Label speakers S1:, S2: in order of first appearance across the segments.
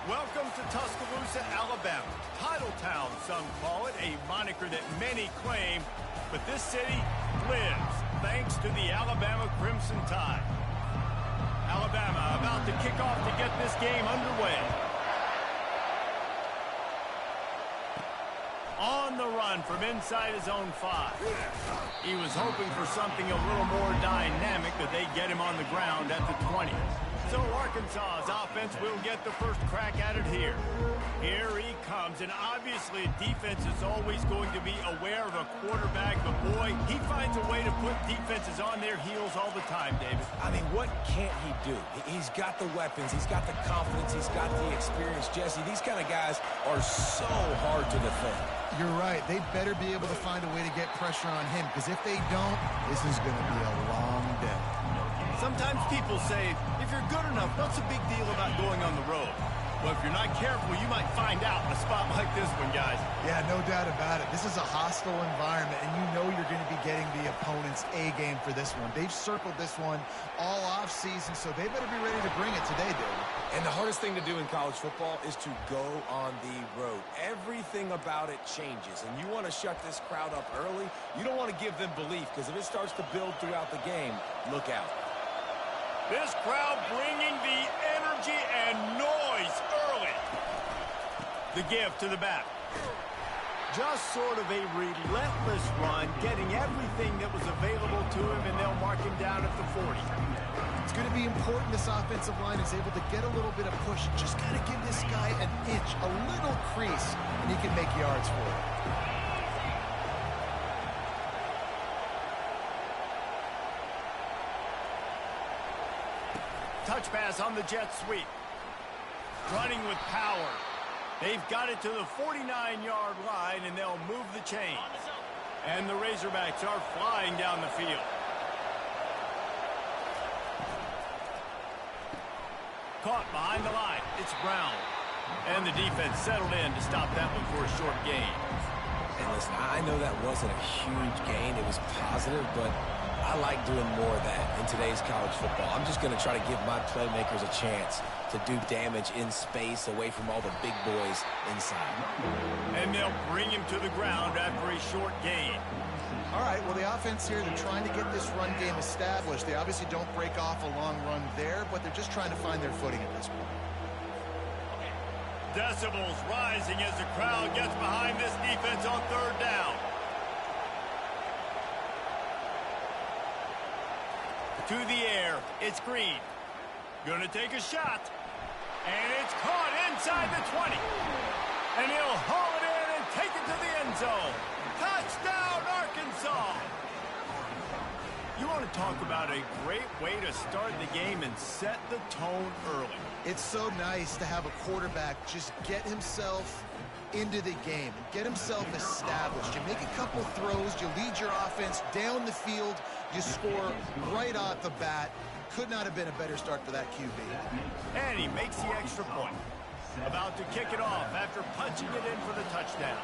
S1: Welcome to Tuscaloosa, Alabama. Title Town, some call it, a moniker that many claim, but this city lives thanks to the Alabama Crimson Tide. Alabama about to kick off to get this game underway. On the run from inside his own 5. He was hoping for something a little more dynamic, that they get him on the ground at the 20. So Arkansas's offense will get the first crack at it here. Here he comes, and obviously defense is always going to be aware of a quarterback, but boy, he finds a way to put defenses on their heels all the time, David.
S2: I mean, what can't he do? He's got the weapons, he's got the confidence, he's got the experience. Jesse, these kind of guys are so hard to defend.
S3: You're right. They better be able to find a way to get pressure on him, because if they don't, this is going to be a long day.
S1: Sometimes people say, if you're good enough, what's the big deal about going on the road? Well, if you're not careful, you might find out in a spot like this one, guys.
S3: Yeah, no doubt about it. This is a hostile environment, and you know you're going to be getting the opponent's A game for this one. They've circled this one all offseason, so they better be ready to bring it today, David.
S2: And the hardest thing to do in college football is to go on the road. Everything about it changes, and you want to shut this crowd up early. You don't want to give them belief, because if it starts to build throughout the game, look out.
S1: This crowd bringing the energy and noise early. The give to the back. Just sort of a relentless run, getting everything that was available to him, and they'll mark him down at the 40.
S3: It's going to be important this offensive line is able to get a little bit of push. Just got to give this guy an inch, a little crease, and he can make yards for it.
S1: Touch pass on the jet sweep. Running with power. They've got it to the 49-yard line, and they'll move the chains. And the Razorbacks are flying down the field. Caught behind the line. It's Brown. And the defense settled in to stop that one for a short gain.
S2: And listen, I know that wasn't a huge gain. It was positive, but I like doing more of that in today's college football. I'm just going to try to give my playmakers a chance to do damage in space away from all the big boys inside.
S1: And they'll bring him to the ground after a short gain.
S3: All right, well, the offense here, they're trying to get this run game established. They obviously don't break off a long run there, but they're just trying to find their footing at this point.
S1: Decibels rising as the crowd gets behind this defense on third down. To the air, it's Green. Gonna take a shot. And it's caught inside the 20. And he'll haul it in and take it to the end zone. Touchdown, Arkansas! You want to talk about a great way to start the game and set the tone early.
S3: It's so nice to have a quarterback just get himself into the game and get himself established. You make a couple throws, you lead your offense down the field, you score right off the bat. Could not have been a better start for that QB.
S1: And he makes the extra point. About to kick it off after punching it in for the touchdown.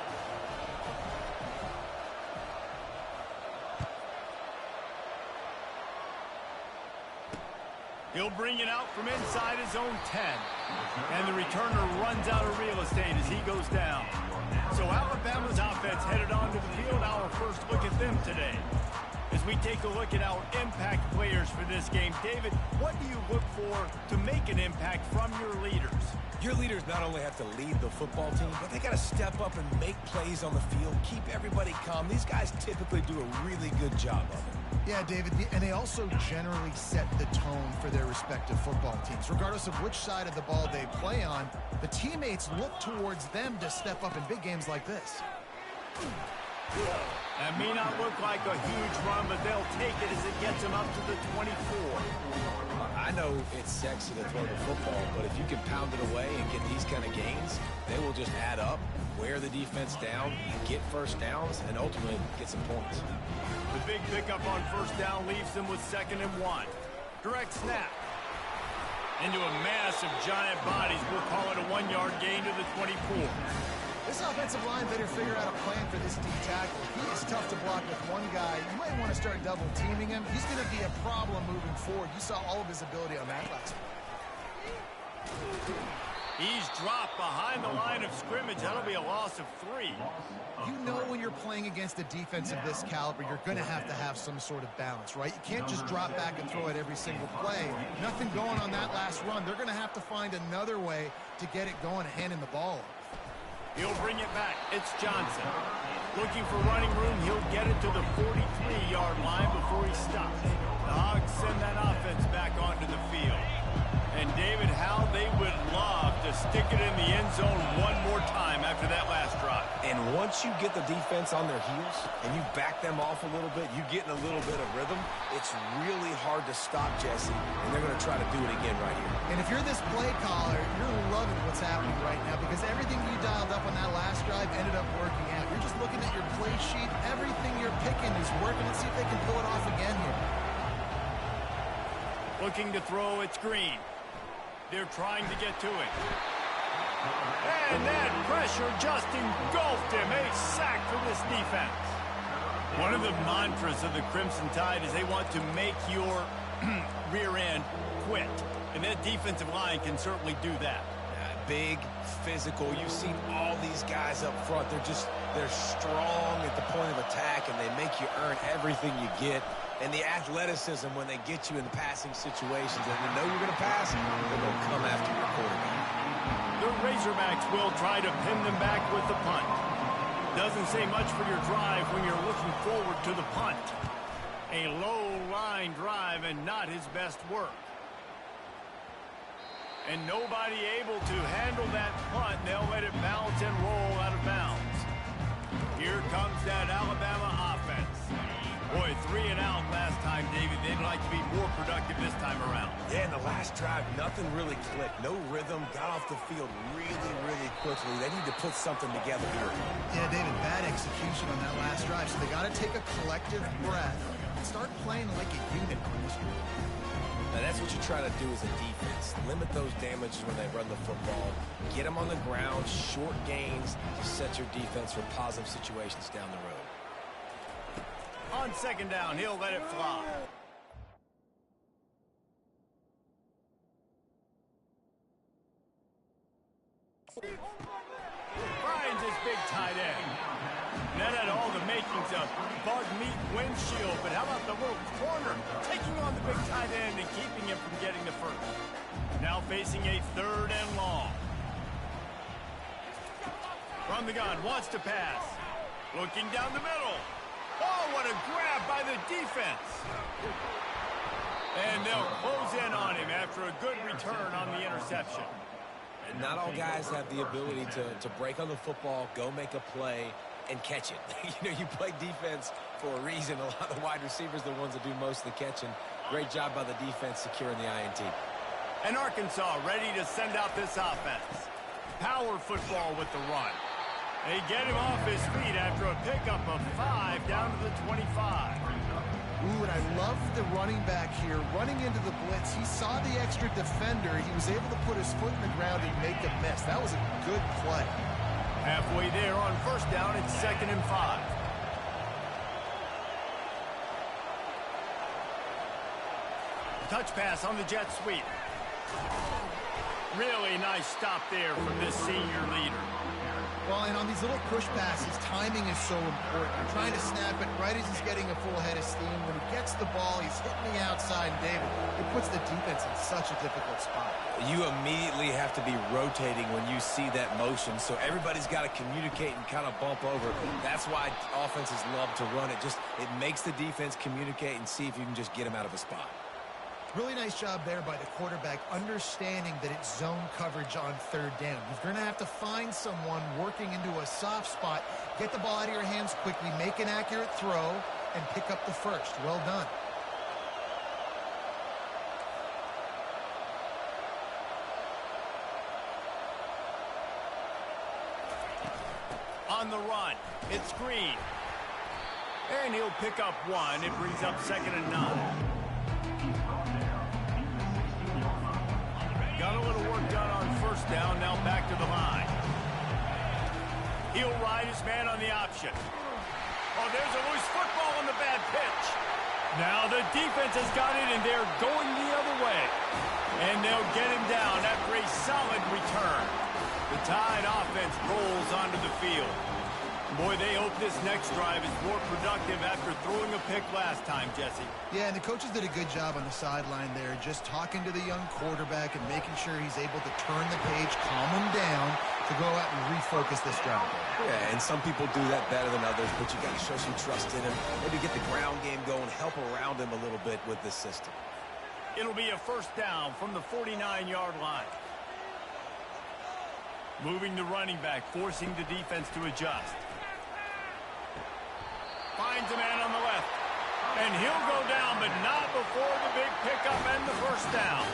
S1: He'll bring it out from inside his own 10. And the returner runs out of real estate as he goes down. So Alabama's offense headed onto the field. Our first look at them today. As we take a look at our impact players for this game, David, what do you look for to make an impact from your leaders?
S2: Your leaders not only have to lead the football team, but they got to step up and make plays on the field, keep everybody calm. These guys typically do a really good job of it.
S3: Yeah, David, and they also generally set the tone for their respective football teams. Regardless of which side of the ball they play on, the teammates look towards them to step up in big games like this.
S1: That may not look like a huge run, but they'll take it as it gets them up to the 24.
S2: I know it's sexy to throw the football, but if you can pound it away and get these kind of gains, they will just add up, wear the defense down, get first downs, and ultimately get some points.
S1: The big pickup on first down leaves them with 2nd and 1. Direct snap. Into a mass of giant bodies. We'll call it a 1-yard gain to the 24.
S3: This offensive line better figure out a plan for this D tackle. He is tough to block with one guy. You might want to start double teaming him. He's going to be a problem moving forward. You saw all of his ability on that last one.
S1: He's dropped behind the line of scrimmage. That'll be a loss of 3.
S3: You know when you're playing against a defense of this caliber, you're going to have some sort of balance, right? You can't just drop back and throw it every single play. Nothing going on that last run. They're going to have to find another way to get it going, handing the ball off.
S1: He'll bring it back. It's Johnson. Looking for running room. He'll get it to the 43-yard line before he stops. The Hogs send that offense back onto the field. And, David, how they would love to stick it in the end zone one more time after that last drive.
S2: And once you get the defense on their heels and you back them off a little bit, you get in a little bit of rhythm, it's really hard to stop Jesse, and they're going to try to do it again right here.
S3: And if you're this play caller, you're loving what's happening right now because everything you dialed up on that last drive ended up working out. You're just looking at your play sheet. Everything you're picking is working. Let's see if they can pull it off again here.
S1: Looking to throw, it's Green. They're trying to get to it. And that pressure just engulfed him. A sack for this defense. One of the mantras of the Crimson Tide is they want to make your rear end quit. And that defensive line can certainly do that.
S2: Big, physical. You've seen all these guys up front. They're strong at the point of attack, and they make you earn everything you get. And the athleticism when they get you in passing situations and you know you're going to pass, they're going to come after your quarterback.
S1: The Razorbacks will try to pin them back with the punt. Doesn't say much for your drive when you're looking forward to the punt. A low-line drive and not his best work. And nobody able to handle that punt. They'll let it bounce and roll out of bounds. Here comes that Alabama offense. Boy, 3 and out last time, David. They'd like to be more productive this time around.
S2: Yeah, in the last drive, nothing really clicked. No rhythm. Got off the field really, really quickly. They need to put something together here.
S3: Yeah, David, bad execution on that last drive. So they got to take a collective breath and start playing like a unit on this one.
S2: Now, that's what you try to do as a defense. Limit those damages when they run the football. Get them on the ground, short gains to set your defense for positive situations down the road.
S1: On second down, he'll let it fly. Finds his big tight end. That had all the makings of bug meat windshield, but how about the little corner taking on the big tight end and keeping him from getting the first? Now facing a 3rd and long. From the gun, wants to pass. Looking down the middle. Oh, what a grab by the defense. And they'll close in on him after a good return on the interception.
S2: And not all guys have the ability to break on the football, go make a play, and catch it. You play defense for a reason. A lot of the wide receivers are the ones that do most of the catching. Great job by the defense securing the INT.
S1: And Arkansas ready to send out this offense. Power football with the run. They get him off his feet after a pickup of 5 down to the 25.
S3: Ooh, and I love the running back here. Running into the blitz, he saw the extra defender. He was able to put his foot in the ground and make a miss. That was a good play.
S1: Halfway there on first down, it's 2nd and 5. Touch pass on the jet sweep. Really nice stop there from this senior leader.
S3: Well, and on these little push passes, timing is so important. You're trying to snap it right as he's getting a full head of steam. When he gets the ball, he's hitting the outside, and David, it puts the defense in such a difficult spot.
S2: You immediately have to be rotating when you see that motion, so everybody's got to communicate and kind of bump over. That's why offenses love to run it. It makes the defense communicate and see if you can just get him out of a spot.
S3: Really nice job there by the quarterback, understanding that it's zone coverage on 3rd down. You're going to have to find someone working into a soft spot, get the ball out of your hands quickly, make an accurate throw, and pick up the first. Well done.
S1: On the run, it's Green. And he'll pick up 1. It brings up 2nd and 9. Got a little work done on first down, now back to the line. He'll ride his man on the option. Oh, there's a loose football on the bad pitch. Now the defense has got it, and they're going the other way. And they'll get him down after a solid return. The Tide offense rolls onto the field. Boy, they hope this next drive is more productive after throwing a pick last time, Jesse.
S3: Yeah, and the coaches did a good job on the sideline there, just talking to the young quarterback and making sure he's able to turn the page, calm him down to go out and refocus this drive.
S2: Yeah, and some people do that better than others, but you got to show some trust in him. Maybe get the ground game going, help around him a little bit with this system.
S1: It'll be a first down from the 49-yard line. Moving the running back, forcing the defense to adjust. Finds a man on the left. And he'll go down, but not before the big pickup and the first down.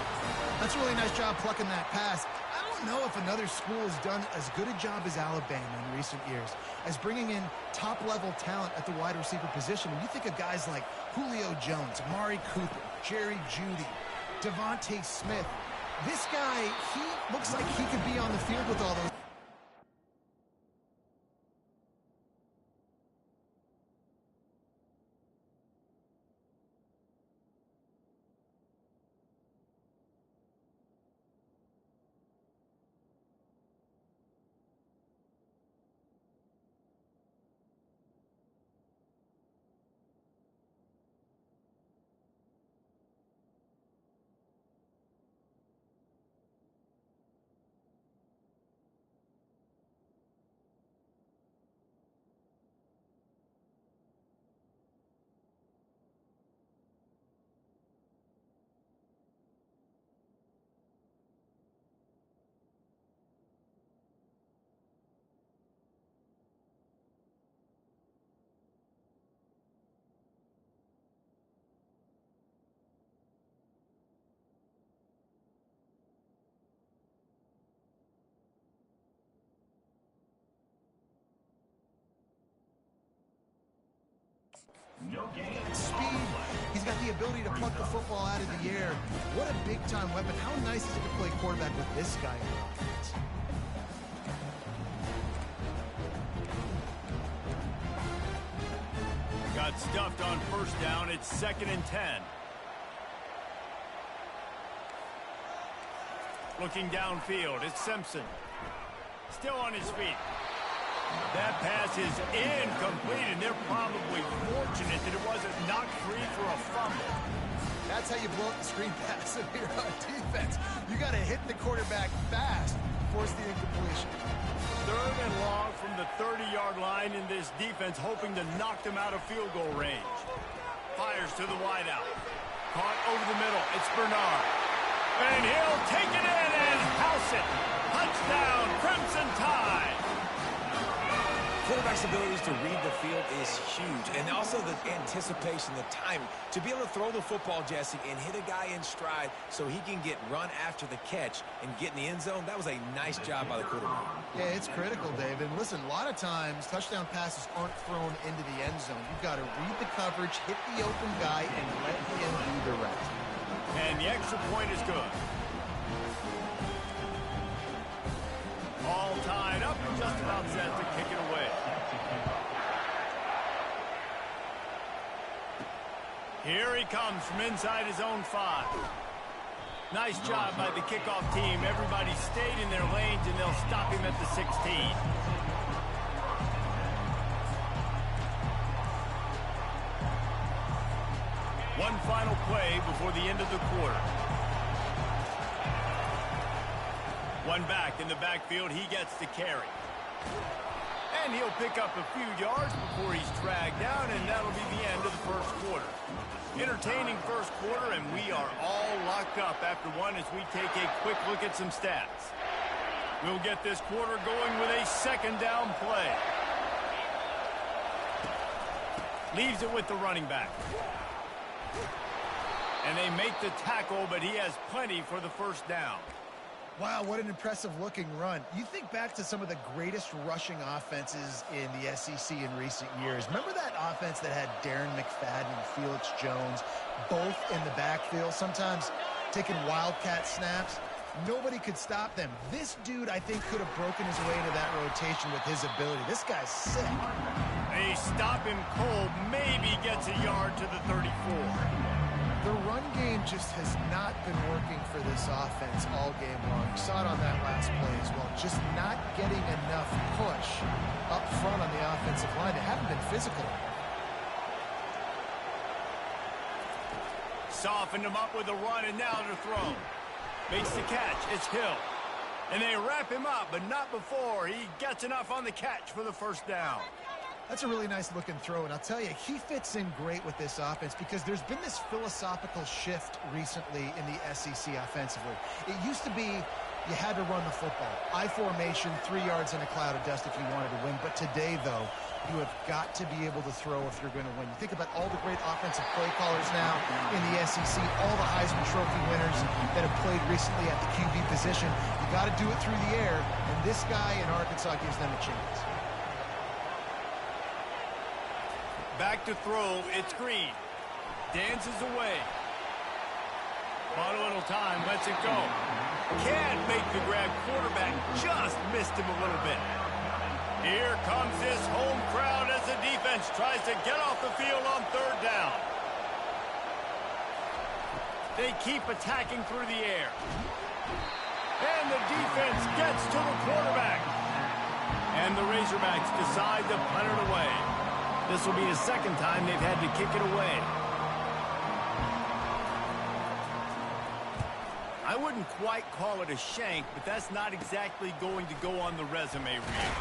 S3: That's a really nice job plucking that pass. I don't know if another school has done as good a job as Alabama in recent years as bringing in top-level talent at the wide receiver position. When you think of guys like Julio Jones, Amari Cooper, Jerry Jeudy, Devontae Smith, this guy, he looks like he could be on the field with all those. Speed. He's got the ability to pluck the football out of the air. What a big-time weapon. How nice is it to play quarterback with this guy in the offense?
S1: Got stuffed on first down. It's 2nd and 10. Looking downfield, it's Simpson. Still on his feet. That pass is incomplete, and they're probably fortunate that it wasn't knocked free for a fumble.
S3: That's how you blow up the screen pass if you're on defense. You got to hit the quarterback fast, force the incompletion.
S1: 3rd and long from the 30-yard line in this defense, hoping to knock them out of field goal range. Fires to the wideout. Caught over the middle. It's Bernard. And he'll take it in and house it. Touchdown, Crimson Tide.
S2: Quarterback's abilities to read the field is huge, and also the anticipation, the time to be able to throw the football, Jesse, and hit a guy in stride so he can get run after the catch and get in the end zone. That was a nice job by the quarterback.
S3: Yeah, it's critical, David. Listen, a lot of times touchdown passes aren't thrown into the end zone. You've got to read the coverage, hit the open guy, and let him do the rest.
S1: And the extra point is good. All tied up, just about set to kick it away. Here he comes from inside his own 5. Nice job by the kickoff team. Everybody stayed in their lanes, and they'll stop him at the 16. One final play before the end of the quarter. One back in the backfield, he gets the carry. And he'll pick up a few yards before he's dragged down, and that'll be the end of the first quarter. Entertaining first quarter, and we are all locked up after one as we take a quick look at some stats. We'll get this quarter going with a 2nd down play. Leaves it with the running back. And they make the tackle, but he has plenty for the first down.
S3: Wow, what an impressive-looking run. You think back to some of the greatest rushing offenses in the SEC in recent years. Remember that offense that had Darren McFadden and Felix Jones both in the backfield, sometimes taking wildcat snaps? Nobody could stop them. This dude, I think, could have broken his way into that rotation with his ability. This guy's sick.
S1: They stop him cold, maybe gets a yard to the 34.
S3: The run game just has not been working for this offense all game long. You saw it on that last play as well. Just not getting enough push up front on the offensive line. They haven't been physical.
S1: Softened him up with a run, and now to throw. Makes the catch. It's Hill. And they wrap him up, but not before he gets enough on the catch for the first down.
S3: That's a really nice looking throw, and I'll tell you, he fits in great with this offense because there's been this philosophical shift recently in the SEC offensively. It used to be you had to run the football. I formation, 3 yards in a cloud of dust if you wanted to win. But today, though, you have got to be able to throw if you're going to win. You think about all the great offensive play callers now in the SEC, all the Heisman Trophy winners that have played recently at the QB position. You got to do it through the air, and this guy in Arkansas gives them a chance.
S1: Back to throw, it's Green. Dances away. Bought a little time, lets it go. Can't make the grab. Quarterback just missed him a little bit. Here comes this home crowd as the defense tries to get off the field on third down. They keep attacking through the air. And the defense gets to the quarterback. And the Razorbacks decide to punt it away. This will be the second time they've had to kick it away. I wouldn't quite call it a shank, but that's not exactly going to go on the resume reel.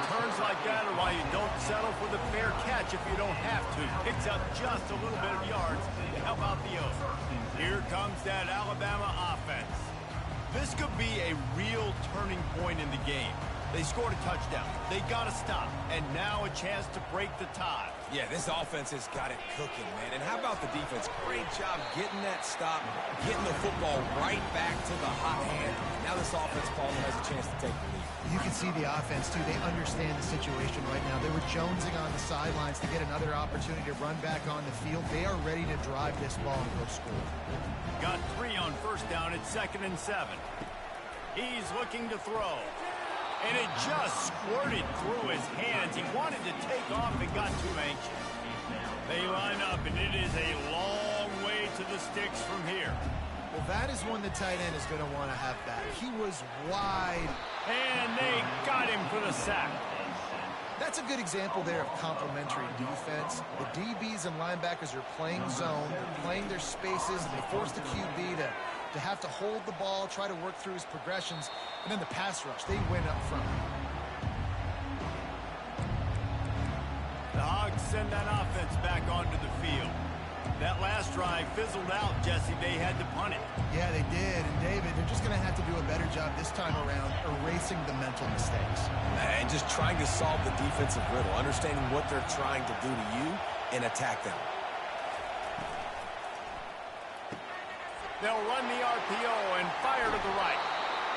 S1: Turns like that are why you don't settle for the fair catch if you don't have to. Picks up just a little bit of yards to help out the O's. Here comes that Alabama offense. This could be a real turning point in the game. They scored a touchdown. They got to stop. And now a chance to break the tie.
S2: Yeah, this offense has got it cooking, man. And how about the defense? Great job getting that stop, getting the football right back to the hot hand. Now this offense probably has a chance to take the lead.
S3: You can see the offense, too. They understand the situation right now. They were jonesing on the sidelines to get another opportunity to run back on the field. They are ready to drive this ball and go score.
S1: Got 3 on first down at 2nd and 7. He's looking to throw. And it just squirted through his hands. He wanted to take off and got too anxious. They line up, and it is a long way to the sticks from here.
S3: Well, that is when the tight end is going to want to have back. He was wide.
S1: And they got him for the sack.
S3: That's a good example there of complementary defense. The DBs and linebackers are playing zone, playing their spaces, and they force the QB to have to hold the ball, try to work through his progressions, and then the pass rush, they win up front.
S1: The Hogs send that offense back onto the field. That last drive fizzled out, Jesse. They had to punt it.
S3: Yeah, they did. And, David, they're just going to have to do a better job this time around erasing the mental mistakes.
S2: And just trying to solve the defensive riddle, understanding what they're trying to do to you and attack them.
S1: They'll run the RPO and fire to the right.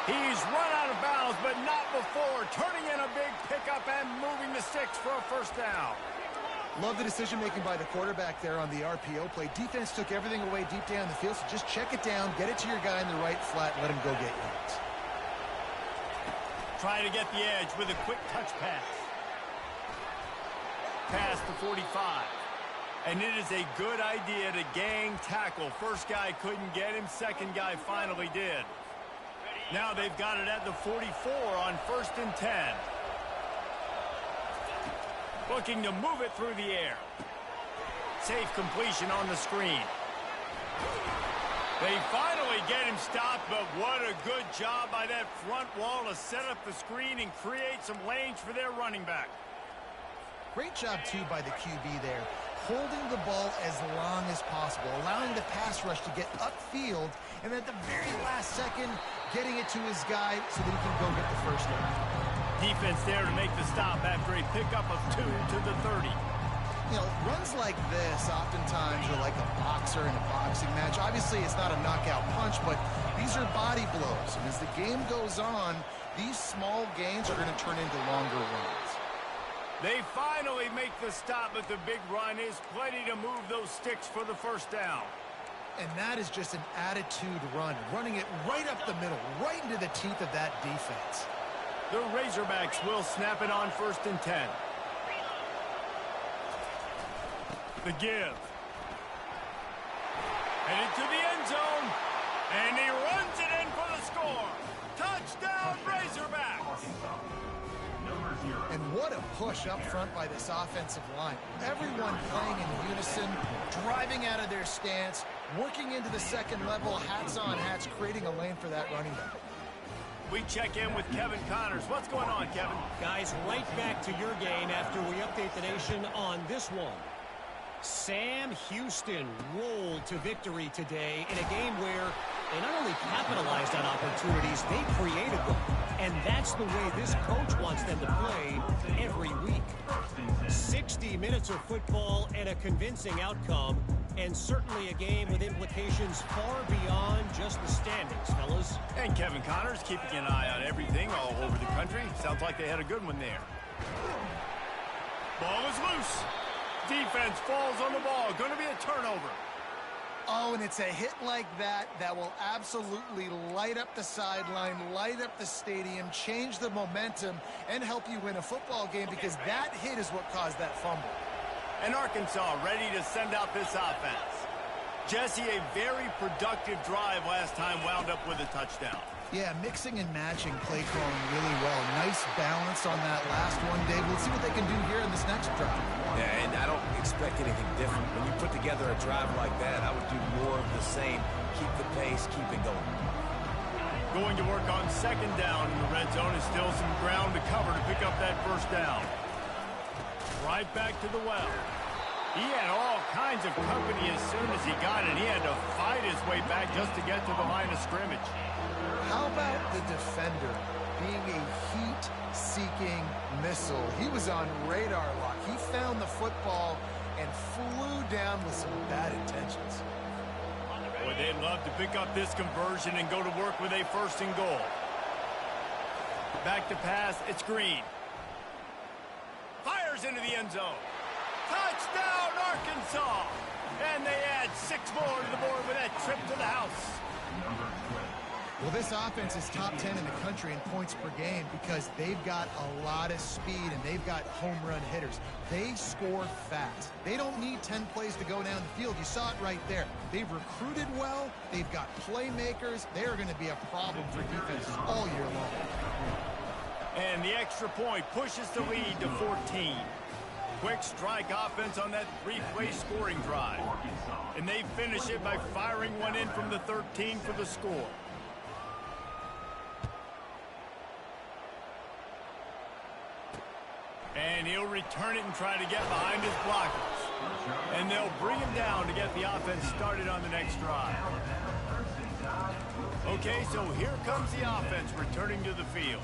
S1: He's run out of bounds, but not before turning in a big pickup and moving the sticks for a first down.
S3: Love the decision-making by the quarterback there on the RPO play. Defense took everything away deep down the field, so just check it down, get it to your guy in the right flat, and let him go get yards.
S1: Trying to get the edge with a quick touch pass. Pass to 45. And it is a good idea to gang tackle. First guy couldn't get him, second guy finally did. Now they've got it at the 44 on 1st and 10. Looking to move it through the air. Safe completion on the screen. They finally get him stopped, but what a good job by that front wall to set up the screen and create some lanes for their running back.
S3: Great job, too, by the QB there. Holding the ball as long as possible, allowing the pass rush to get upfield, and at the very last second, getting it to his guy so that he can go get the first down.
S1: Defense there to make the stop after a pickup of 2 to the 30.
S3: You know, runs like this oftentimes are like a boxer in a boxing match. Obviously, it's not a knockout punch, but these are body blows. And as the game goes on, these small gains are going to turn into longer runs.
S1: They finally make the stop, but the big run is plenty to move those sticks for the first down.
S3: And that is just an attitude run, running it right up the middle, right into the teeth of that defense.
S1: The Razorbacks will snap it on 1st and 10. The give. Headed to the end zone. And he runs it in for the score. Touchdown, Razorbacks.
S3: And what a push up front by this offensive line. Everyone playing in unison, driving out of their stance, working into the second level, hats on hats, creating a lane for that running back.
S1: We check in with Kevin Connors. What's going on, Kevin?
S4: Guys, right back to your game after we update the nation on this one. Sam Houston rolled to victory today in a game where they not only capitalized on opportunities, they created them. And that's the way this coach wants them to play every week. 60 minutes of football and a convincing outcome, and certainly a game with implications far beyond just the standings, fellas.
S1: And Kevin Connors keeping an eye on everything all over the country. Sounds like they had a good one there. Ball is loose. Defense falls on the ball. Going to be a turnover.
S3: Oh, and it's a hit like that that will absolutely light up the sideline, light up the stadium, change the momentum, and help you win a football game, because that hit is what caused that fumble.
S1: And Arkansas ready to send out this offense. Jesse, a very productive drive last time, wound up with a touchdown.
S3: Yeah, mixing and matching play calling really well. Nice balance on that last one, Dave. Let's see what they can do here in this next drive.
S2: Yeah, and I don't expect anything different. When you put together a drive like that, I would do more of the same. Keep the pace, keep it going.
S1: Going to work on second down in the red zone. Is still some ground to cover to pick up that first down. Right back to the well. He had all kinds of company as soon as he got it. He had to fight his way back just to get to the line of scrimmage.
S3: How about the defender being a heat-seeking missile? He was on radar lock. He found the football and flew down with some bad intentions.
S1: Boy, they'd love to pick up this conversion and go to work with a first and goal. Back to pass, it's Green. Fires into the end zone. Touchdown, Arkansas! And they add 6 more to the board with that trip to the house.
S3: Well, this offense is top 10 in the country in points per game because they've got a lot of speed and they've got home run hitters. They score fast. They don't need 10 plays to go down the field. You saw it right there. They've recruited well. They've got playmakers. They are going to be a problem for defenses all year long.
S1: And the extra point pushes the lead to 14. Quick strike offense on that 3-play scoring drive. And they finish it by firing one in from the 13 for the score. And he'll return it and try to get behind his blockers. And they'll bring him down to get the offense started on the next drive. Okay, so here comes the offense returning to the field.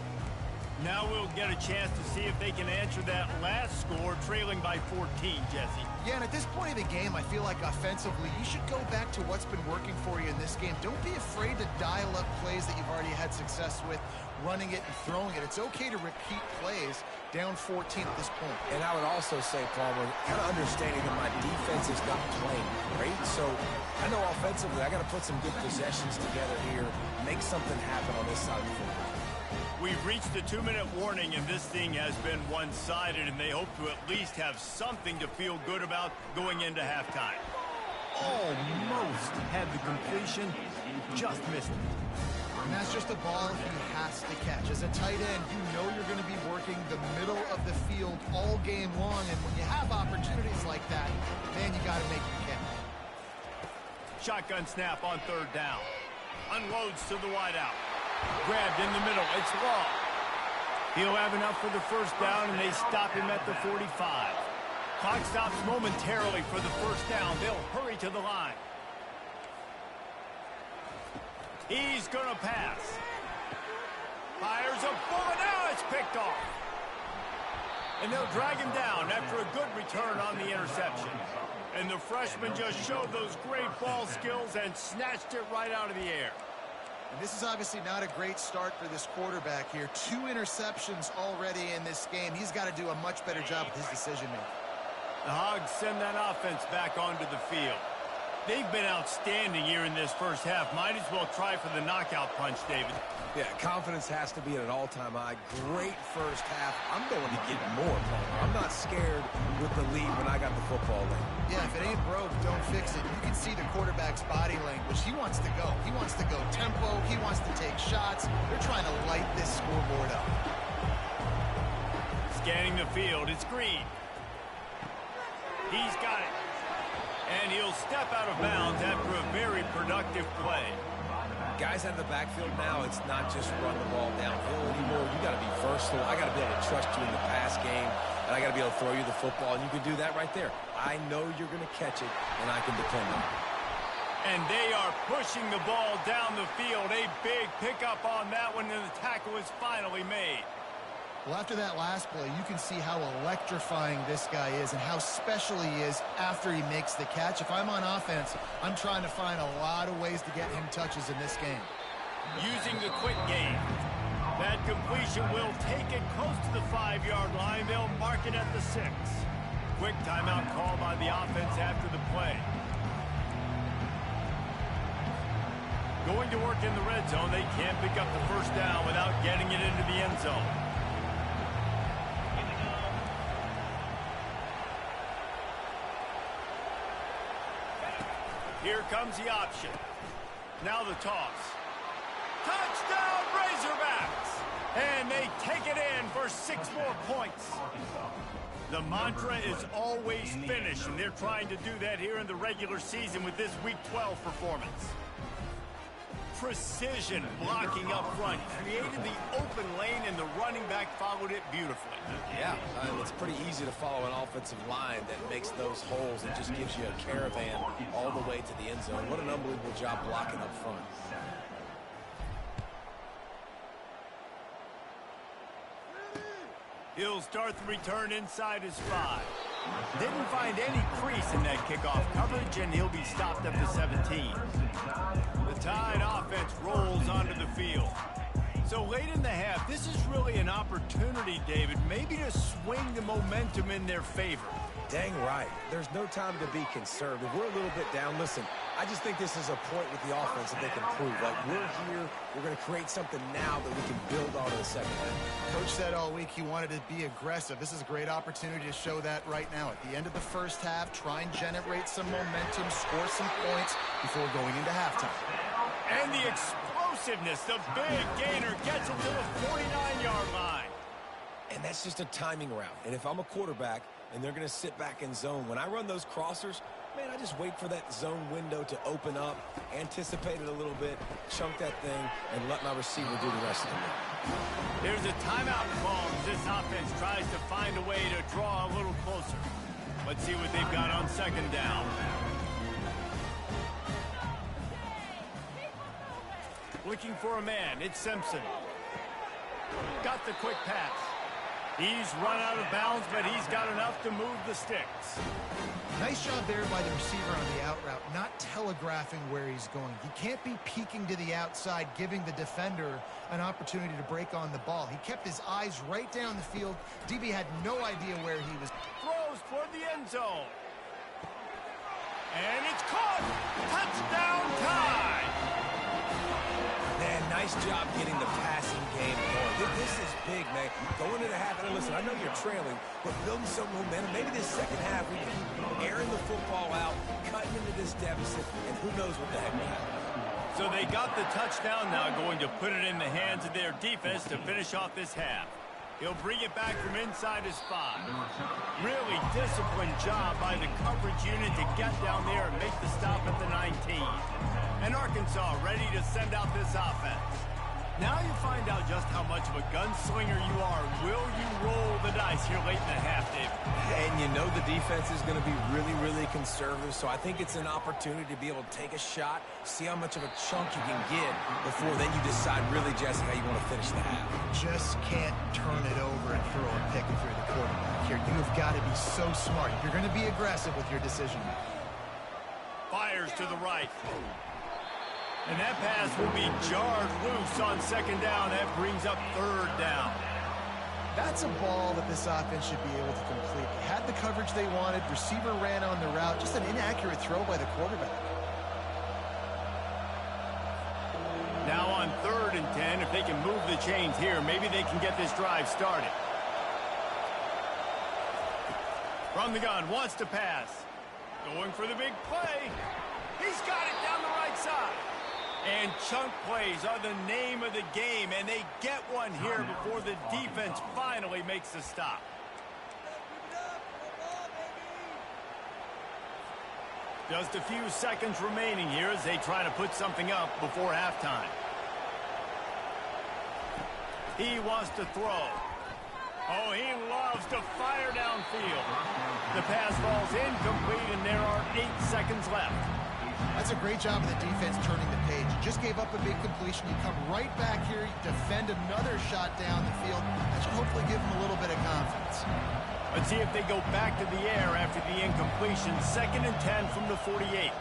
S1: Now we'll get a chance to see if they can answer that last score, trailing by 14, Jesse.
S3: Yeah, and at this point of the game, I feel like offensively, you should go back to what's been working for you in this game. Don't be afraid to dial up plays that you've already had success with, running it and throwing it. It's okay to repeat plays down 14 at this point.
S2: And I would also say, Palmer, kind of understanding that my defense is not playing great. So I know offensively, I got to put some good possessions together here, make something happen on this side of the football.
S1: We've reached the 2-minute warning, and this thing has been one-sided, and they hope to at least have something to feel good about going into halftime. Almost had the completion, just missed it.
S3: And that's just a ball he has to catch. As a tight end, you know you're going to be working the middle of the field all game long, and when you have opportunities like that, man, you got to make them count.
S1: Shotgun snap on third down. Unloads to the wideout. Grabbed in the middle. It's Law. He'll have enough for the first down, and they stop him at the 45. Clock stops momentarily for the first down. They'll hurry to the line. He's going to pass. Fires a bullet. Now it's picked off. And they'll drag him down after a good return on the interception. And the freshman just showed those great ball skills and snatched it right out of the air.
S3: And this is obviously not a great start for this quarterback here. 2 interceptions already in this game. He's got to do a much better job with his decision-making.
S1: The Hogs send that offense back onto the field. They've been outstanding here in this first half. Might as well try for the knockout punch, David.
S2: Yeah, confidence has to be at an all-time high. Great first half. I'm going to get more, Palmer. I'm not scared with the lead when I got the football in.
S3: Yeah, if it ain't broke, don't fix it. You can see the quarterback's body language. He wants to go. He wants to go tempo. He wants to take shots. They're trying to light this scoreboard up.
S1: Scanning the field, it's Green. He's got it. And he'll step out of bounds after a very productive play.
S2: Guys out of the backfield now, it's not just run the ball downhill anymore. You got to be versatile. I got to be able to trust you in the pass game, and I got to be able to throw you the football, and you can do that right there. I know you're going to catch it, and I can depend on it.
S1: And they are pushing the ball down the field. A big pickup on that one, and the tackle is finally made.
S3: Well, after that last play, you can see how electrifying this guy is and how special he is after he makes the catch. If I'm on offense, I'm trying to find a lot of ways to get him touches in this game.
S1: Using the quick game. That completion will take it close to the 5-yard line. They'll mark it at the 6. Quick timeout call by the offense after the play. Going to work in the red zone. They can't pick up the first down without getting it into the end zone. Here comes the option. Now the toss. Touchdown, Razorbacks! And they take it in for 6 more points. The mantra is always finish, and they're trying to do that here in the regular season with this Week 12 performance. Precision blocking up front. Created the open lane, and the running back followed it beautifully.
S2: Yeah, it's pretty easy to follow an offensive line that makes those holes and just gives you a caravan all the way to the end zone. What an unbelievable job blocking up front.
S1: He'll start the return inside his 5. Didn't find any crease in that kickoff coverage, and he'll be stopped at the 17. The Tide offense rolls onto the field. So late in the half, this is really an opportunity, David, maybe to swing the momentum in their favor.
S2: Dang right. There's no time to be conservative. We're a little bit down. Listen, I just think this is a point with the offense that they can prove. Like, we're here, we're going to create something now that we can build on in the second half.
S3: Coach said all week he wanted to be aggressive. This is a great opportunity to show that right now. At the end of the first half, try and generate some momentum, score some points before going into halftime.
S1: And the explosiveness, the big gainer gets it to the 49-yard line.
S2: And that's just a timing route. And if I'm a quarterback and they're going to sit back in zone, when I run those crossers, man, I just wait for that zone window to open up, anticipate it a little bit, chunk that thing, and let my receiver do the rest of it.
S1: There's a timeout call as this offense tries to find a way to draw a little closer. Let's see what they've got on second down. Looking for a man, it's Simpson. Got the quick pass. He's run out of bounds, but he's got enough to move the sticks.
S3: Nice job there by the receiver on the out route, not telegraphing where he's going. He can't be peeking to the outside, giving the defender an opportunity to break on the ball. He kept his eyes right down the field. DB had no idea where he was.
S1: Throws toward the end zone. And it's caught. Touchdown Tide.
S2: Man, nice job getting the passing game going. This is big, man. Going into half, and listen, I know you're trailing, but building some momentum. Maybe this second half we can keep airing the football out, cutting into this deficit, and who knows what the heck will happen.
S1: So they got the touchdown now, going to put it in the hands of their defense to finish off this half. He'll bring it back from inside his 5. Really disciplined job by the coverage unit to get down there and make the stop at the 19. And Arkansas ready to send out this offense. Now you find out just how much of a gunslinger you are. Will you roll the dice here late in the half, David?
S2: And you know the defense is going to be really, really conservative, so I think it's an opportunity to be able to take a shot, see how much of a chunk you can get before then you decide really, Jesse, how you want to finish the half.
S3: Just can't turn it over and throw a pick if you're the quarterback here. You have got to be so smart. You're going to be aggressive with your decision.
S1: Fires to the right. And that pass will be jarred loose on second down. That brings up third down.
S3: That's a ball that this offense should be able to complete. They had the coverage they wanted. Receiver ran on the route. Just an inaccurate throw by the quarterback.
S1: and 10. If they can move the chains here, maybe they can get this drive started. From the gun, wants to pass. Going for the big play. He's got it down the right side. And chunk plays are the name of the game, and they get one here before the defense finally makes the stop. Just a few seconds remaining here as they try to put something up before halftime. He wants to throw. Oh, he loves to fire downfield. The pass falls incomplete, and there are 8 seconds left.
S3: That's a great job of the defense turning the page. You just gave up a big completion. You come right back here, you defend another shot down the field. That should hopefully give them a little bit of confidence.
S1: Let's see if they go back to the air after the incompletion. 2nd and 10 from the 48.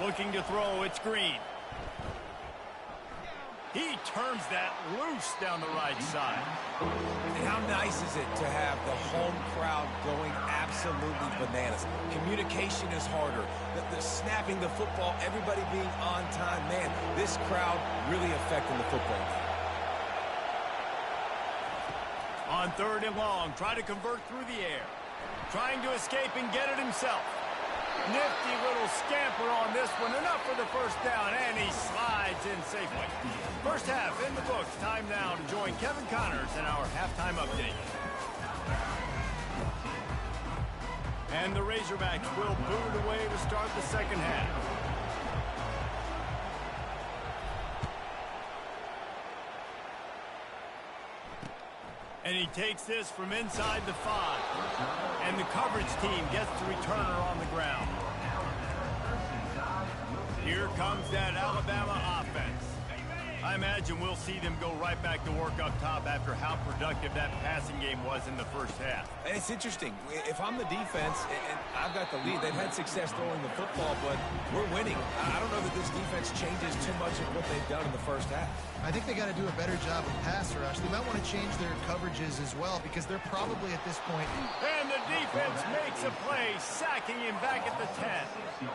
S1: Looking to throw, it's Green. He turns that loose down the right side.
S2: And how nice is it to have the home crowd going absolutely bananas? Communication is harder. The snapping the football, everybody being on time. Man, this crowd really affecting the football game.
S1: On 3rd and long, try to convert through the air. Trying to escape and get it himself. Nifty little scamper on this one. Enough for the first down, and he slides in safely. First half in the books. Time now to join Kevin Connors in our halftime update. And the Razorbacks will boot it away to start the second half. And he takes this from inside the 5. And the coverage team gets the returner on the ground. Here comes that Alabama offense. I imagine we'll see them go right back to work up top after how productive that passing game was in the first half.
S2: And it's interesting. If I'm the defense and I've got the lead, they've had success throwing the football, but we're winning. I don't know that this defense changes too much of what they've done in the first half.
S3: I think they got to do a better job of pass rush. They might want to change their coverages as well because they're probably at this point.
S1: And the defense makes a play, sacking him back at the 10.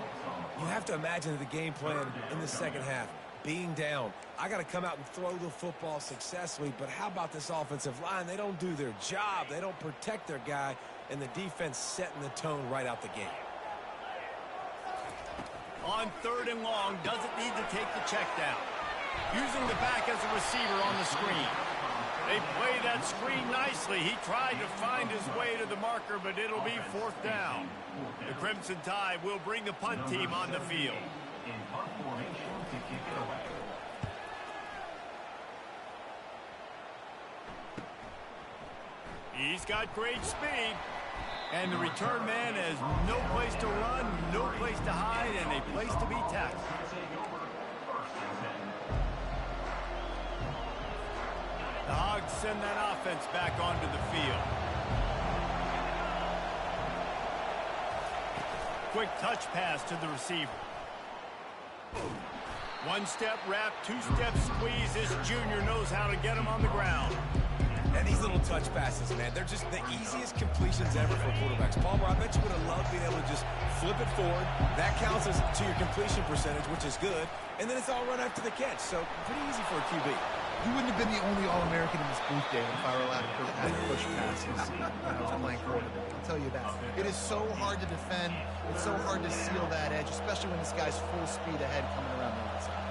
S2: You have to imagine the game plan in the second half. Being down, I got to come out and throw the football successfully, but how about this offensive line? They don't do their job. They don't protect their guy, and the defense setting the tone right out the gate.
S1: On 3rd and long, doesn't need to take the check down. Using the back as a receiver on the screen. They play that screen nicely. He tried to find his way to the marker, but it'll be 4th down. The Crimson Tide will bring the punt team on the field. He's got great speed. And the return man has no place to run, no place to hide, and a place to be tackled. The Hogs send that offense back onto the field. Quick touch pass to the receiver. 1-step wrap, 2-step squeeze. This junior knows how to get him on the ground.
S2: And these little touch passes, man, they're just the easiest completions ever for quarterbacks. Palmer, I bet you would have loved being able to just flip it forward. That counts as to your completion percentage, which is good. And then it's all run after the catch, so pretty easy for a QB.
S3: You wouldn't have been the only All-American in this booth, David, if I were allowed to push passes when I was playing quarterback. I'll tell you that. It is so hard to defend. It's so hard to seal that edge, especially when this guy's full speed ahead coming around the outside.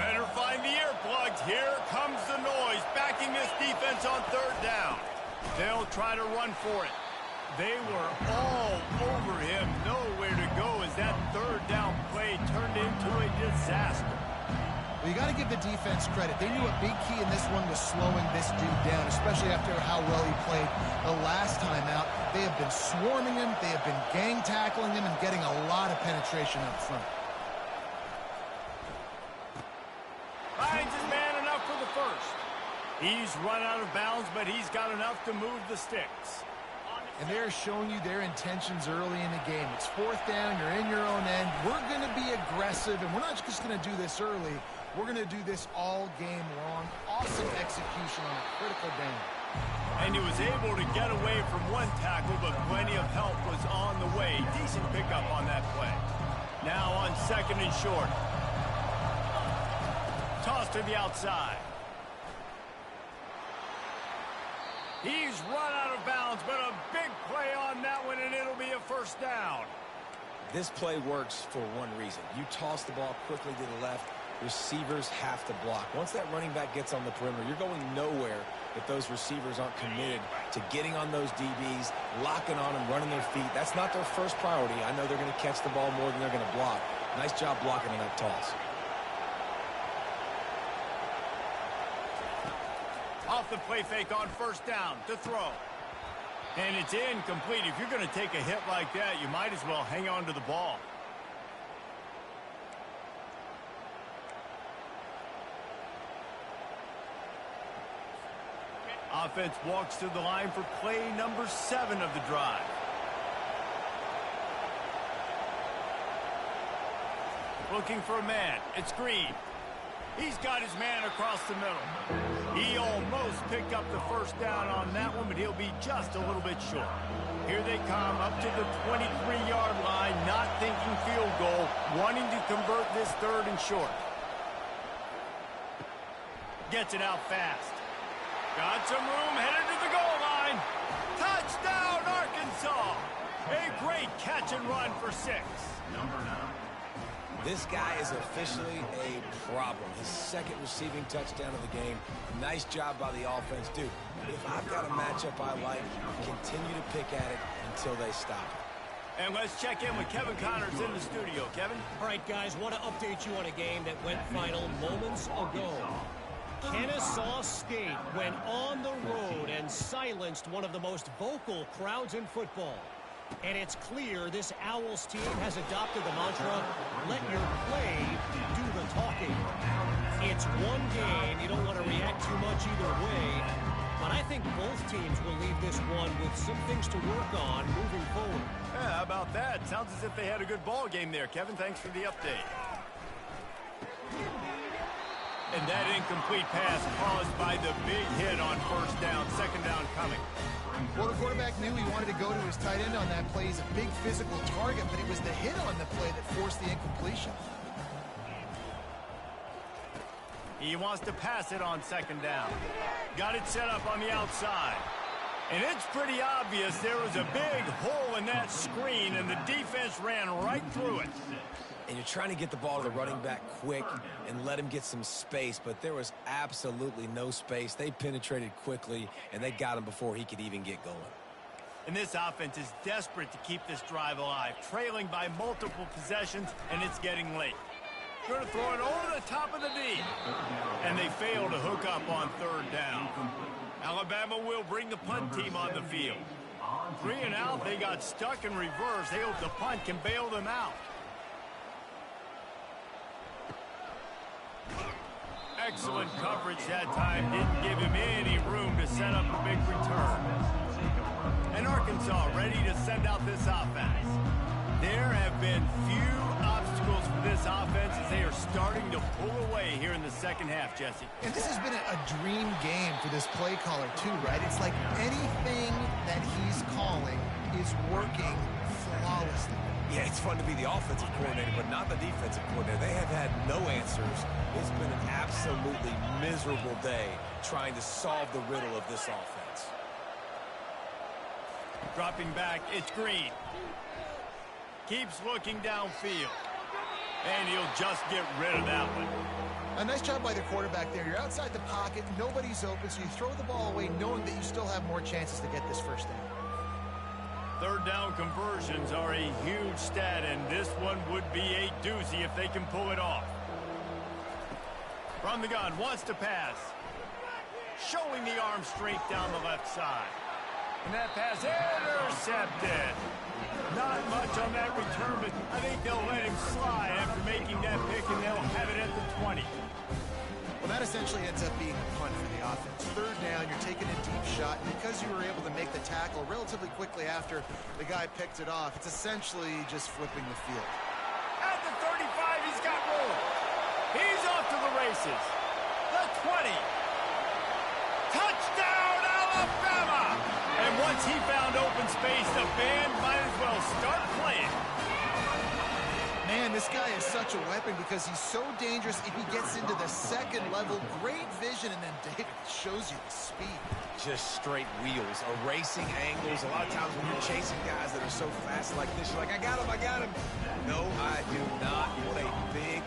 S1: Better find the earplugs. Here comes the noise, backing this defense on 3rd down. They'll try to run for it. They were all over him, nowhere to go as that 3rd down play turned into a disaster.
S3: Well, you got to give the defense credit. They knew a big key in this one was slowing this dude down, especially after how well he played the last time out. They have been swarming him. They have been gang tackling him and getting a lot of penetration up front.
S1: Finds his man enough for the first. He's run out of bounds, but he's got enough to move the sticks.
S3: And they're showing you their intentions early in the game. It's 4th down. You're in your own end. We're going to be aggressive, and we're not just going to do this early. We're going to do this all game long. Awesome execution on a critical down.
S1: And he was able to get away from one tackle, but plenty of help was on the way. Decent pickup on that play. Now on 2nd and short. Toss to the outside. He's run out of bounds, but a big play on that one, and it'll be a first down.
S2: This play works for one reason. You toss the ball quickly to the left, receivers have to block. Once that running back gets on the perimeter, you're going nowhere if those receivers aren't committed to getting on those DBs, locking on them, running their feet. That's not their first priority. I know they're going to catch the ball more than they're going to block. Nice job blocking on that toss.
S1: Off the play fake on first down to throw. And it's incomplete. If you're going to take a hit like that, you might as well hang on to the ball. Offense walks to the line for play number 7 of the drive. Looking for a man. It's Green. He's got his man across the middle. He almost picked up the first down on that one, but he'll be just a little bit short. Here they come up to the 23-yard line, not thinking field goal, wanting to convert this 3rd and short. Gets it out fast. Got some room, headed to the goal line. Touchdown, Arkansas! A great catch and run for 6.
S2: This guy is officially a problem. His 2nd receiving touchdown of the game. Nice job by the offense. Dude, if I've got a matchup I like, continue to pick at it until they stop it.
S1: And let's check in with Kevin Connors in the studio. Kevin?
S4: All right, guys, want to update you on a game that went final moments ago. Kennesaw State went on the road and silenced one of the most vocal crowds in football. And it's clear this Owls team has adopted the mantra, let your play do the talking. It's one game. You don't want to react too much either way. But I think both teams will leave this one with some things to work on moving forward.
S1: Yeah, how about that? Sounds as if they had a good ball game there. Kevin, thanks for the update. And that incomplete pass caused by the big hit on first down. 2nd down coming.
S3: Well, the quarterback knew he wanted to go to his tight end on that play. He's a big physical target, but it was the hit on the play that forced the incompletion.
S1: He wants to pass it on 2nd down. Got it set up on the outside. And it's pretty obvious there was a big hole in that screen, and the defense ran right through it.
S2: And you're trying to get the ball to the running back quick and let him get some space, but there was absolutely no space. They penetrated quickly, and they got him before he could even get going.
S1: And this offense is desperate to keep this drive alive, trailing by multiple possessions, and it's getting late. Going to throw it over the top of the D. And they fail to hook up on 3rd down. Alabama will bring the punt team on the field. 3 and out, they got stuck in reverse. They hope the punt can bail them out. Excellent coverage that time. Didn't give him any room to set up a big return. And Arkansas ready to send out this offense. There have been few obstacles for this offense as they are starting to pull away here in the 2nd half, Jesse.
S3: And this has been a dream game for this play caller, too, right? It's like anything that he's calling is working flawlessly.
S2: Yeah, it's fun to be the offensive coordinator, but not the defensive coordinator. They have had no answers. It's been an absolutely miserable day trying to solve the riddle of this offense.
S1: Dropping back, it's Green. Keeps looking downfield. And he'll just get rid of that one.
S3: A nice job by the quarterback there. You're outside the pocket, nobody's open, so you throw the ball away knowing that you still have more chances to get this first down.
S1: 3rd down conversions are a huge stat, and this one would be a doozy if they can pull it off. From the gun, wants to pass. Showing the arm strength down the left side. And that pass intercepted. Not much on that return, but I think they'll let him slide after making that pick, and they'll have it at the 20.
S3: Well, that essentially ends up being a punt for the offense. 3rd down, you're taking a deep shot, and because you were able to make the tackle relatively quickly after the guy picked it off, it's essentially just flipping the field.
S1: At the 35, he's got room. He's off to the misses. The 20. Touchdown, Alabama! And once he found open space, the band might as well start playing.
S3: Man, this guy is such a weapon because he's so dangerous if he gets into the second level. Great vision, and then David shows you the speed.
S2: Just straight wheels, erasing angles. A lot of times when you're chasing guys that are so fast like this, you're like, I got him. No, I do not. What a big,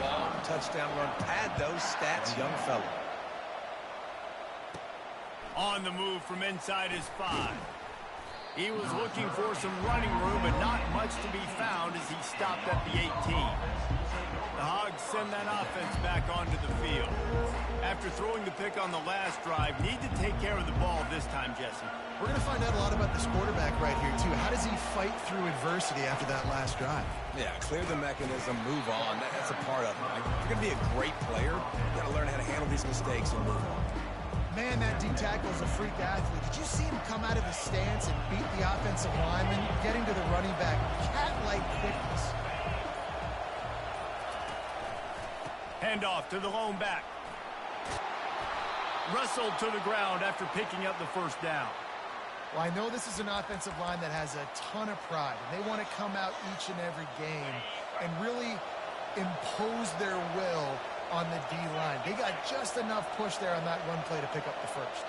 S2: long touchdown run. Pad those stats, young fella.
S1: On the move from inside his 5. He was looking for some running room, but not much to be found as he stopped at the 18. The Hogs send that offense back onto the field. After throwing the pick on the last drive, need to take care of the ball this time, Jesse.
S3: We're going to find out a lot about this quarterback right here, too. How does he fight through adversity after that last drive?
S2: Yeah, clear the mechanism, move on. That's a part of it. Like, if you're going to be a great player, you got to learn how to handle these mistakes and move on.
S3: Man, that D tackle is a freak athlete. Did you see him come out of his stance and beat the offensive lineman, getting to the running back? Cat-like quickness.
S1: Handoff to the lone back. Wrestled to the ground after picking up the first down.
S3: Well, I know this is an offensive line that has a ton of pride, and they want to come out each and every game and really impose their will on the D-line. They got just enough push there on that one play to pick up the first.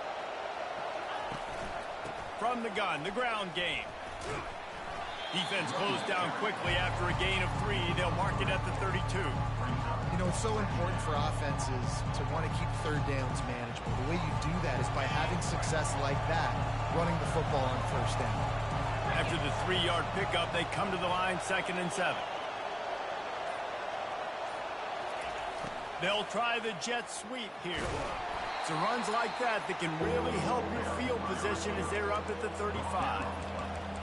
S1: From the gun, the ground game. Defense closed down quickly after a gain of 3. They'll mark it at the 32.
S3: You know, it's so important for offenses to want to keep third downs manageable. The way you do that is by having success like that, running the football on first down.
S1: After the 3-yard pickup, they come to the line 2nd and 7. They'll try the jet sweep here. It's runs like that that can really help your field position as they're up at the 35.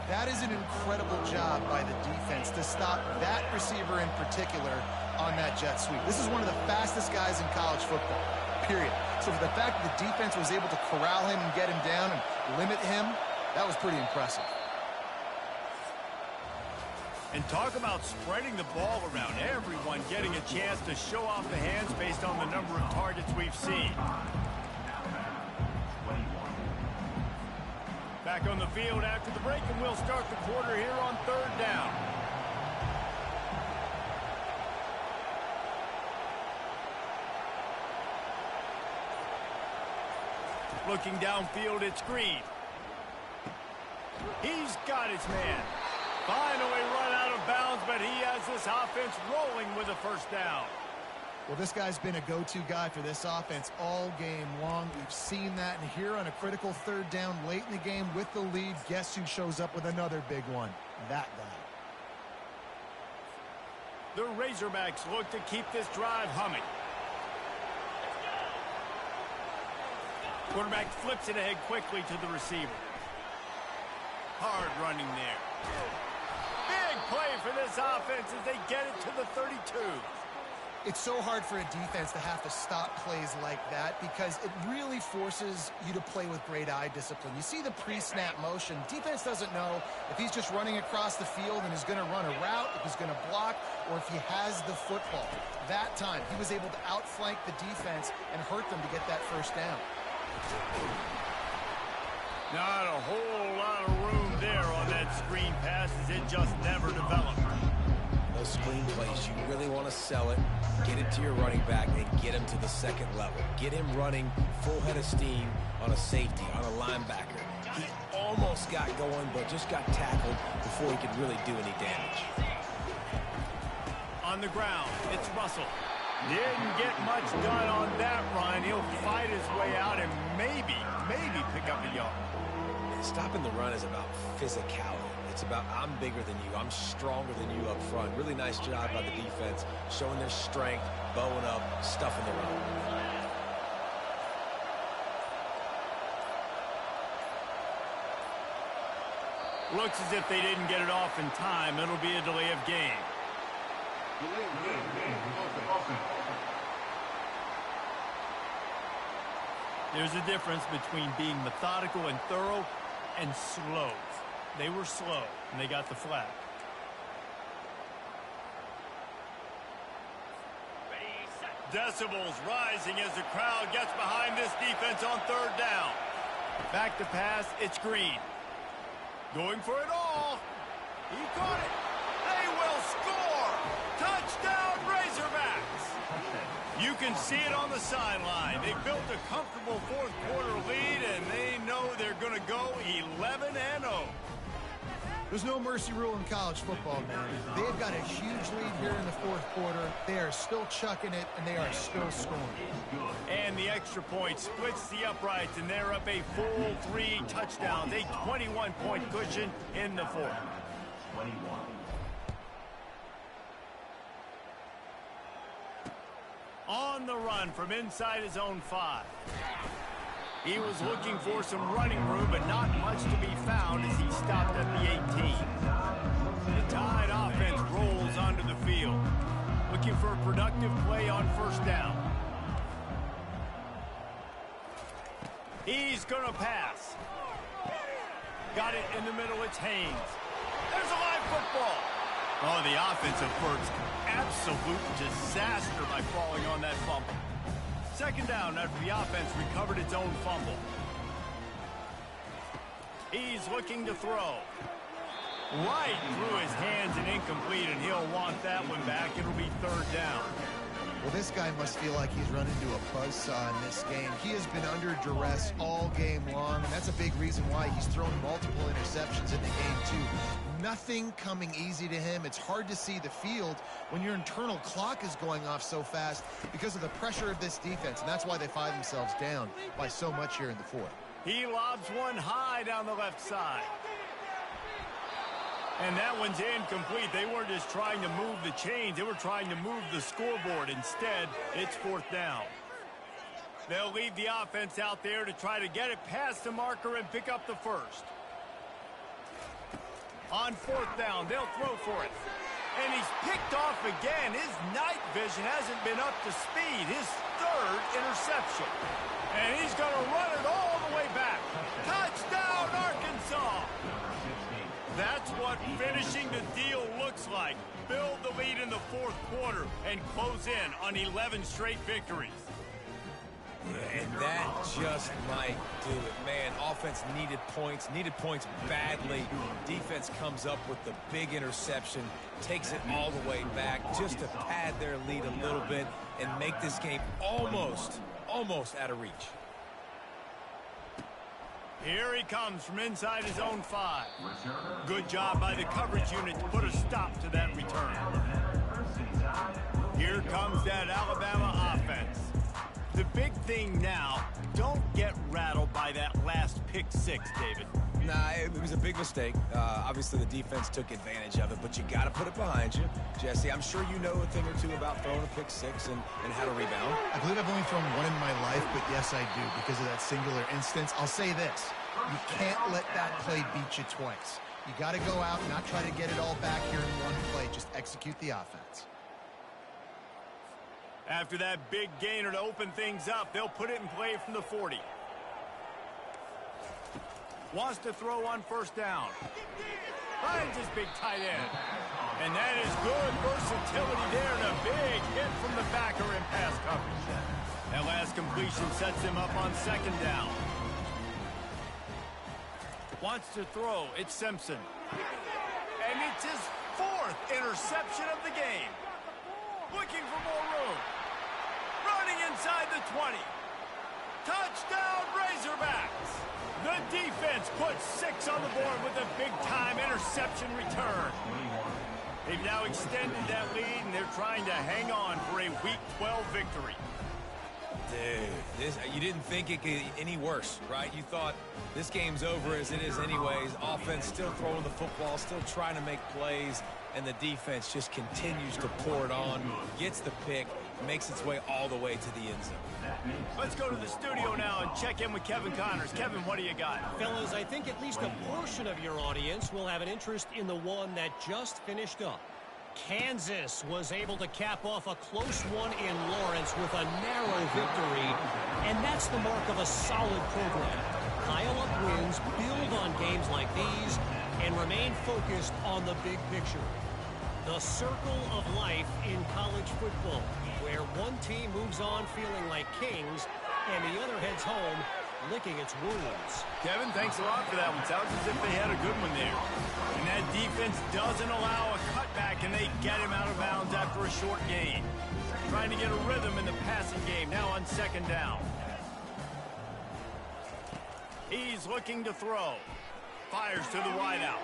S3: That is an incredible job by the defense to stop that receiver in particular on that jet sweep. This is one of the fastest guys in college football, period. So for the fact that the defense was able to corral him and get him down and limit him, that was pretty impressive.
S1: And talk about spreading the ball around. Everyone getting a chance to show off the hands based on the number of targets we've seen. Back on the field after the break, and we'll start the quarter here on 3rd down. Looking downfield, it's Green. He's got his man. Finally run out of bounds, but he has this offense rolling with a first down.
S3: Well, this guy's been a go-to guy for this offense all game long. We've seen that, and here on a critical 3rd down late in the game with the lead, guess who shows up with another big one? That guy.
S1: The Razorbacks look to keep this drive humming. Quarterback flips it ahead quickly to the receiver. Hard running there. Big play for this offense as they get it to the 32.
S3: It's so hard for a defense to have to stop plays like that because it really forces you to play with great eye discipline. You see the pre-snap motion. Defense doesn't know if he's just running across the field and is going to run a route, if he's going to block, or if he has the football. That time, he was able to outflank the defense and hurt them to get that first down.
S1: Not a whole lot of room there on that screen pass as it just never developed.
S2: Those screen plays, you really want to sell it, get it to your running back, and get him to the second level. Get him running full head of steam on a safety, on a linebacker. He almost got going, but just got tackled before he could really do any damage.
S1: On the ground, it's Russell. Didn't get much done on that run. He'll fight his way out and maybe pick up a yard.
S2: Stopping the run is about physicality. It's about I'm bigger than you, I'm stronger than you up front. Really nice job by the defense, showing their strength, bowing up, stuffing the run.
S1: Looks as if they didn't get it off in time. It'll be a delay of game. There's a difference between being methodical and thorough and slow. They were slow, and they got the flag. Decibels rising as the crowd gets behind this defense on third down. Back to pass, it's Green. Going for it all. He caught it. They will score. Touchdown, Razorbacks. You can see it on the sideline. They built a comfortable fourth quarter lead, and they know they're going to go 11-0.
S3: There's no mercy rule in college football, man. They've got a huge lead here in the fourth quarter. They are still chucking it, and they are still scoring.
S1: And the extra point splits the uprights, and they're up a full 3 touchdowns. A 21-point cushion in the fourth.
S5: 21.
S1: On the run from inside his own 5. He was looking for some running room, but not much to be found as he stopped at the 18. The Tide offense rolls onto the field, looking for a productive play on first down. He's going to pass. Got it in the middle, it's Haynes. There's a live football. Oh, the offensive first. Absolute disaster by falling on that fumble. Second down after the offense recovered its own fumble. He's looking to throw. Right through his hands and incomplete, and he'll want that one back. It'll be third down.
S3: Well, this guy must feel like he's run into a buzzsaw in this game. He has been under duress all game long, and that's a big reason why he's thrown multiple interceptions in the game, too. Nothing coming easy to him. It's hard to see the field when your internal clock is going off so fast because of the pressure of this defense, and that's why they find themselves down by so much here in the fourth.
S1: He lobs one high down the left side. And that one's incomplete. They weren't just trying to move the chains. They were trying to move the scoreboard. Instead, it's fourth down. They'll leave the offense out there to try to get it past the marker and pick up the first. On fourth down, they'll throw for it. And he's picked off again. His night vision hasn't been up to speed. His third interception. And he's going to run it all the way back. Touchdown, Arkansas! That's what finishing the deal looks like. Build the lead in the fourth quarter and close in on 11 straight victories.
S2: Yeah, and that just might do it, man. Offense needed points badly. Defense comes up with the big interception, takes it all the way back just to pad their lead a little bit and make this game almost out of reach.
S1: Here he comes from inside his own 5. Good job by the coverage unit to put a stop to that return. Here comes that Alabama offense. The big thing now, don't get rattled by that last pick 6, David.
S2: Nah, it was a big mistake. Obviously, the defense took advantage of it, but you got to put it behind you. Jesse, I'm sure you know a thing or two about throwing a pick 6 and how to rebound.
S3: I believe I've only thrown one in my life, but yes, I do, because of that singular instance. I'll say this. You can't let that play beat you twice. You got to go out and not try to get it all back here in one play. Just execute the offense.
S1: After that big gainer to open things up, they'll put it in play from the 40. Wants to throw on first down. Finds his big tight end. And that is good versatility there and a big hit from the backer in pass coverage. That last completion sets him up on second down. Wants to throw. It's Simpson. And it's his 4th interception of the game. Looking for more room. Running inside the 20. Touchdown, Razorbacks. The defense puts 6 on the board with a big-time interception return. They've now extended that lead, and they're trying to hang on for a Week 12 victory.
S2: Dude, you didn't think it could get any worse, right? You thought this game's over as it is anyways. Offense still throwing the football, still trying to make plays, and the defense just continues to pour it on, gets the pick, makes its way all the way to the end zone.
S1: Let's go to the studio now and check in with Kevin Connors. Kevin, what do you got?
S4: Fellas, I think at least a portion of your audience will have an interest in the one that just finished up. Kansas was able to cap off a close one in Lawrence with a narrow victory, and that's the mark of a solid program. Pile up wins, build on games like these, and remain focused on the big picture. The circle of life in college football, where one team moves on feeling like kings and the other heads home licking its wounds.
S1: Kevin, thanks a lot for that one. Sounds as if they had a good one there. And that defense doesn't allow a cutback, and they get him out of bounds after a short gain. Trying to get a rhythm in the passing game now on second down. He's looking to throw. Fires to the wideout.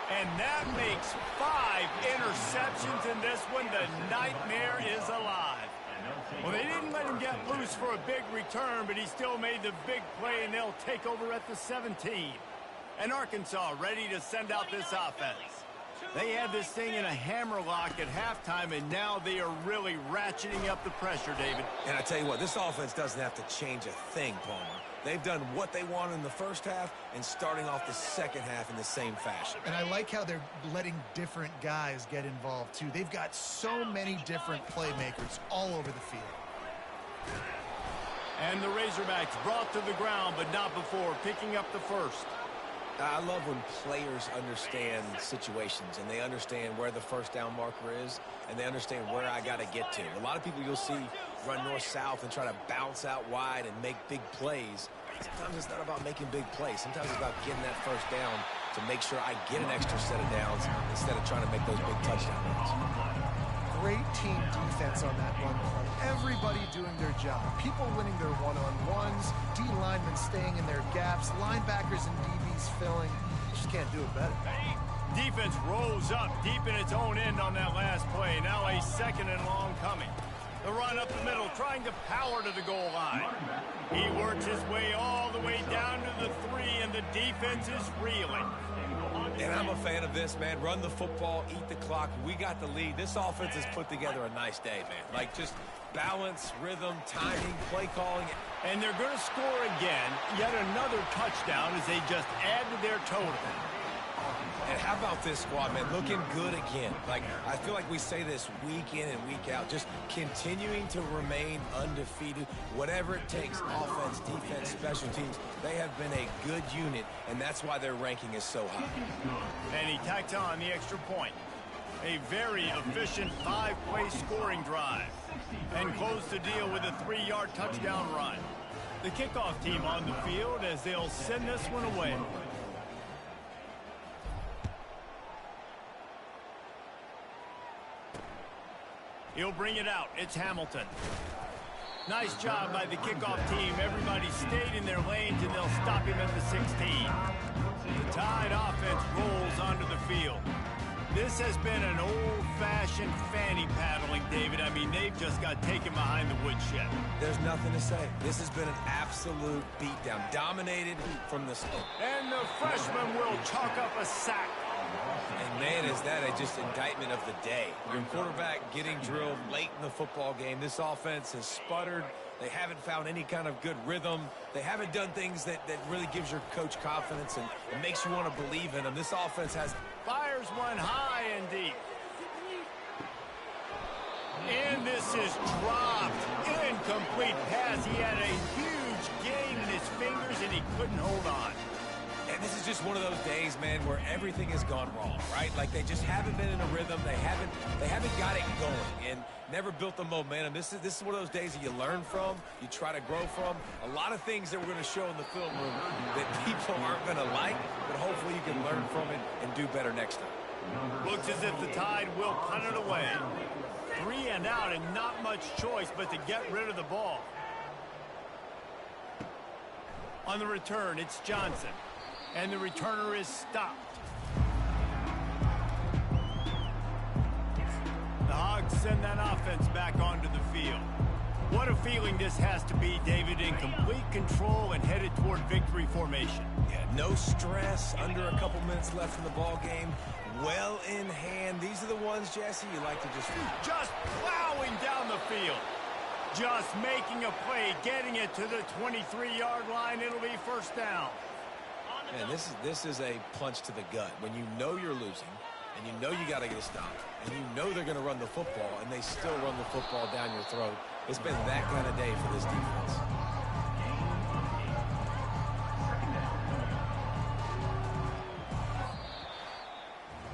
S1: And that makes 5 interceptions in this one. The nightmare is alive. Well, they didn't let him get loose for a big return, but he still made the big play, and they'll take over at the 17. And Arkansas ready to send out this offense. They had this thing in a hammerlock at halftime, and now they are really ratcheting up the pressure, David.
S2: And I tell you what, this offense doesn't have to change a thing, Palmer. They've done what they wanted in the first half and starting off the second half in the same fashion.
S3: And I like how they're letting different guys get involved, too. They've got so many different playmakers all over the field.
S1: And the Razorbacks brought to the ground, but not before picking up the first.
S2: I love when players understand situations and they understand where the first down marker is and they understand where I got to get to. A lot of people you'll see run north-south and try to bounce out wide and make big plays. Sometimes it's not about making big plays. Sometimes it's about getting that first down to make sure I get an extra set of downs instead of trying to make those big touchdown runs.
S3: Great team defense on that run play. Everybody doing their job. People winning their one-on-ones, D-linemen staying in their gaps, linebackers and DBs filling. Just can't do it better.
S1: Defense rolls up deep in its own end on that last play. Now a second and long coming. The run up the middle, trying to power to the goal line. He works his way all the way down to the 3, and the defense is reeling.
S2: And I'm a fan of this, man. Run the football, eat the clock. We got the lead. This offense has put together a nice day, man. Like, just balance, rhythm, timing, play calling.
S1: And they're going to score again. Yet another touchdown as they just add to their total.
S2: And how about this squad, man? Looking good again. Like, I feel like we say this week in and week out. Just continuing to remain undefeated. Whatever it takes, offense, defense, special teams. They have been a good unit, and that's why their ranking is so high.
S1: And he tacked on the extra point. A very efficient 5-play scoring drive. And closed the deal with a 3-yard touchdown run. The kickoff team on the field as they'll send this one away. He'll bring it out. It's Hamilton. Nice job by the kickoff team. Everybody stayed in their lanes, and they'll stop him at the 16. The Tide offense rolls onto the field. This has been an old-fashioned fanny paddling, David. I mean, they've just got taken behind the woodshed.
S2: There's nothing to say. This has been an absolute beatdown. Dominated from the start.
S1: And the freshman will chalk up a sack.
S2: And, man, is that just indictment of the day. Your quarterback getting drilled late in the football game. This offense has sputtered. They haven't found any kind of good rhythm. They haven't done things that really gives your coach confidence and makes you want to believe in them. This offense has...
S1: Fires one high and deep. And this is dropped. Incomplete pass. He had a huge gain in his fingers, and he couldn't hold on.
S2: And this is just one of those days, man, where everything has gone wrong, right? Like they just haven't been in a rhythm. They haven't got it going and never built the momentum. This is one of those days that you learn from, you try to grow from. A lot of things that we're going to show in the film room that people aren't going to like, but hopefully you can learn from it and do better next time.
S1: Looks as if the Tide will punt it away. 3 and out and not much choice but to get rid of the ball. On the return, it's Johnson. And the returner is stopped. The Hogs send that offense back onto the field. What a feeling this has to be, David, in complete control and headed toward victory formation.
S2: Yeah, no stress, under a couple minutes left in the ball game. Well in hand. These are the ones, Jesse, you like to
S1: just plowing down the field. Just making a play, getting it to the 23-yard line. It'll be first down.
S2: Man, this is a punch to the gut. When you know you're losing, and you know you got to get a stop, and you know they're going to run the football, and they still run the football down your throat. It's been that kind of day for this defense.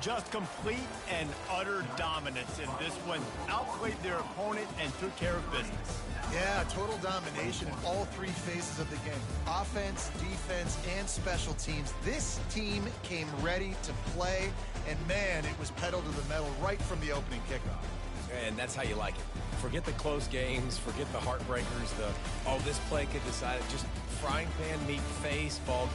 S1: Just complete and utter dominance in this one. Outplayed their opponent and took care of business.
S3: Yeah, total domination in all three phases of the game. Offense, defense, and special teams. This team came ready to play, and man, it was pedal to the metal right from the opening kickoff.
S2: And that's how you like it. Forget the close games, forget the heartbreakers, oh, this play could decide it. Just frying pan, meet face, ball